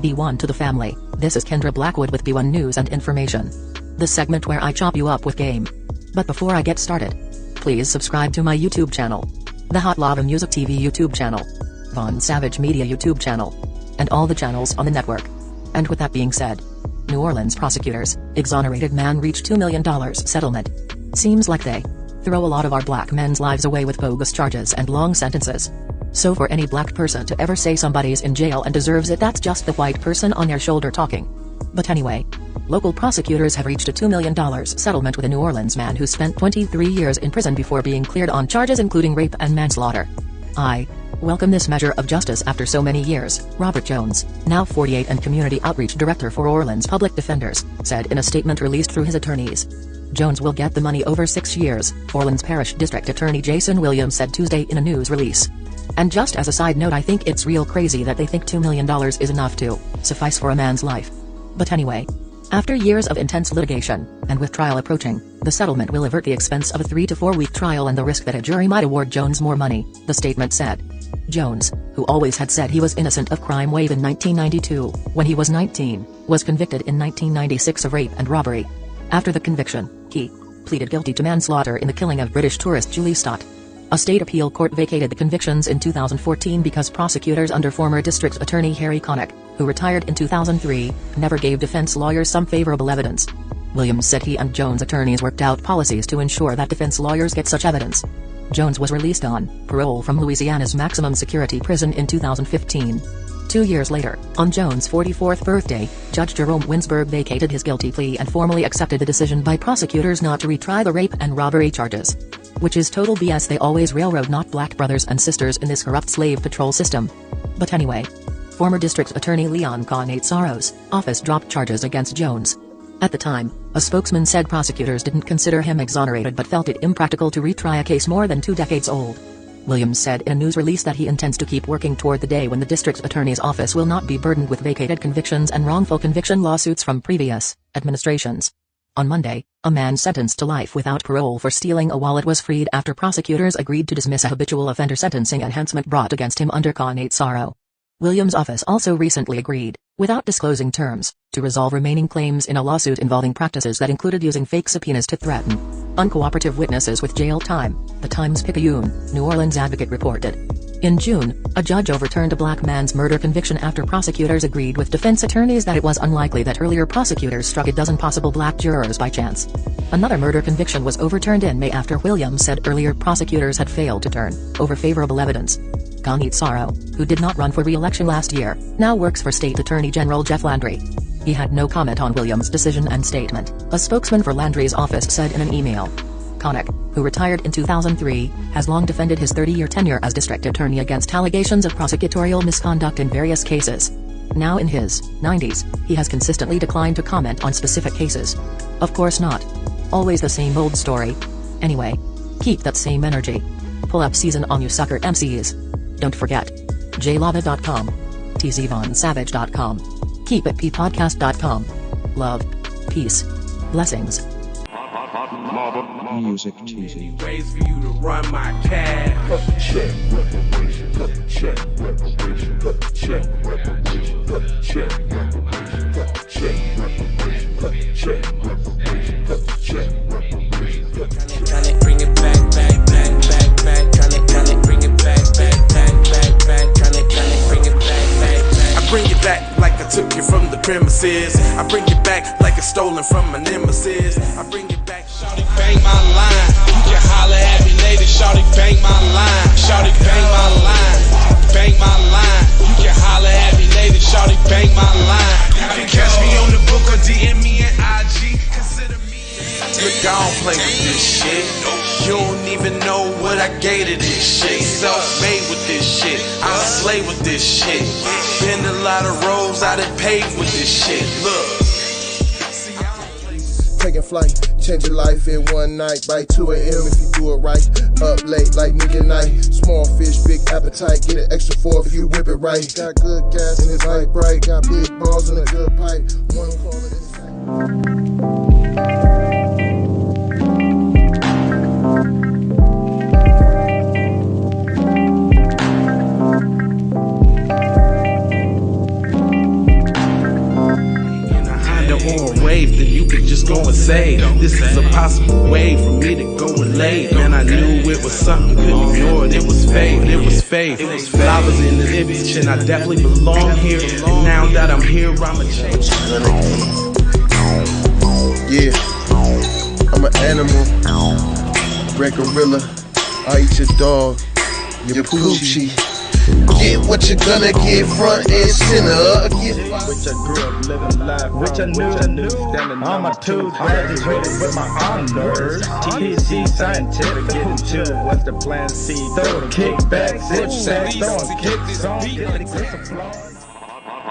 B1 to the family. This is Kendra Blackwood with B1 News and Information. The segment where I chop you up with game. But before I get started, please subscribe to my YouTube channel, the Hot Lava Music TV YouTube channel, Von Savage Media YouTube channel, and all the channels on the network. And with that being said, New Orleans prosecutors, exonerated man reached $2 million settlement. Seems like they throw a lot of our black men's lives away with bogus charges and long sentences. So for any black person to ever say somebody's in jail and deserves it, that's just the white person on your shoulder talking. But anyway, local prosecutors have reached a $2 million settlement with a New Orleans man who spent 23 years in prison before being cleared on charges including rape and manslaughter. I welcome this measure of justice after so many years, Robert Jones, now 48 and Community Outreach Director for Orleans Public Defenders, said in a statement released through his attorneys. Jones will get the money over 6 years, Orleans Parish District Attorney Jason Williams said Tuesday in a news release. And just as a side note, I think it's real crazy that they think $2 million is enough to suffice for a man's life. But anyway, after years of intense litigation, and with trial approaching, the settlement will avert the expense of a 3 to 4 week trial and the risk that a jury might award Jones more money, the statement said. Jones, who always had said he was innocent of crime wave in 1992, when he was 19, was convicted in 1996 of rape and robbery. After the conviction, he pleaded guilty to manslaughter in the killing of British tourist Julie Stott. A state appeal court vacated the convictions in 2014 because prosecutors under former district attorney Harry Connick, who retired in 2003, never gave defense lawyers some favorable evidence. Williams said he and Jones' attorneys worked out policies to ensure that defense lawyers get such evidence. Jones was released on parole from Louisiana's maximum security prison in 2015. 2 years later, on Jones' 44th birthday, Judge Jerome Winsberg vacated his guilty plea and formally accepted the decision by prosecutors not to retry the rape and robbery charges. Which is total BS. They always railroad not black brothers and sisters in this corrupt slave patrol system. But anyway, former district attorney Leon Canatsaro's office dropped charges against Jones. At the time, a spokesman said prosecutors didn't consider him exonerated but felt it impractical to retry a case more than 2 decades old. Williams said in a news release that he intends to keep working toward the day when the district attorney's office will not be burdened with vacated convictions and wrongful conviction lawsuits from previous administrations. On Monday, a man sentenced to life without parole for stealing a wallet was freed after prosecutors agreed to dismiss a habitual offender sentencing enhancement brought against him under Canatsaro's. Williams' office also recently agreed, without disclosing terms, to resolve remaining claims in a lawsuit involving practices that included using fake subpoenas to threaten uncooperative witnesses with jail time, the Times-Picayune, New Orleans Advocate reported. In June, a judge overturned a black man's murder conviction after prosecutors agreed with defense attorneys that it was unlikely that earlier prosecutors struck a dozen possible black jurors by chance. Another murder conviction was overturned in May after Williams said earlier prosecutors had failed to turn over favorable evidence. Canatsaro's, who did not run for re-election last year, now works for State Attorney General Jeff Landry. He had no comment on Williams' decision and statement, a spokesman for Landry's office said in an email. Connick, who retired in 2003, has long defended his 30-year tenure as district attorney against allegations of prosecutorial misconduct in various cases. Now in his 90s, he has consistently declined to comment on specific cases. Of course not. Always the same old story. Anyway, keep that same energy. Pull up season on you sucker MCs. Don't forget, jlava.com, tzvonsavage.com, keepitppodcast.com. Love, peace, blessings. Music TV. Ways for you to run my cash. Check reparation. Check reparation. Check reparation. Check reparation. Check reparation. Check reparation. Check reparation. Tryna bring it back. Tryna bring it back. Tryna bring it back. I bring it back like I took you from the premises. I bring it back like it's stolen from my nemesis. I bring it back. Shawty bang my line. You can holler at me later. Shawty bang my line. Shawty bang my line. Bang my line. You can holler at me later. Shawty bang my line. You can catch me on the book or DM me at IG. Consider me. Look, I don't play with this shit. You don't even know what I gave to this shit. Self-made with this shit. I'm a slave with this shit. Been a lot of roads I done paved with this shit. Look. Taking flight, change your life in one night by 2 AM if you do it right. Up late like midnight. Small fish, big appetite. Get an extra 4 if you whip it right. Got good gas and it's light bright. Got big balls and a good pipe. One call it on wave, then you could just go and say, this is a possible way for me to go and lay. Man, I knew it was something, couldn't ignore it. It was faith, it was faith. Flowers in the bitch, and I definitely belong here. And now that I'm here, I'ma change. Yeah, I'm an animal, red gorilla. I eat your dog, your poochie. Get what you're gonna get, front and center. Which I grew up living life, which I knew. All my tools graduated with my honors. THC scientific, getting to what's the plan? C, throw kickbacks, zip sacks, throwing kicks on, getting applause.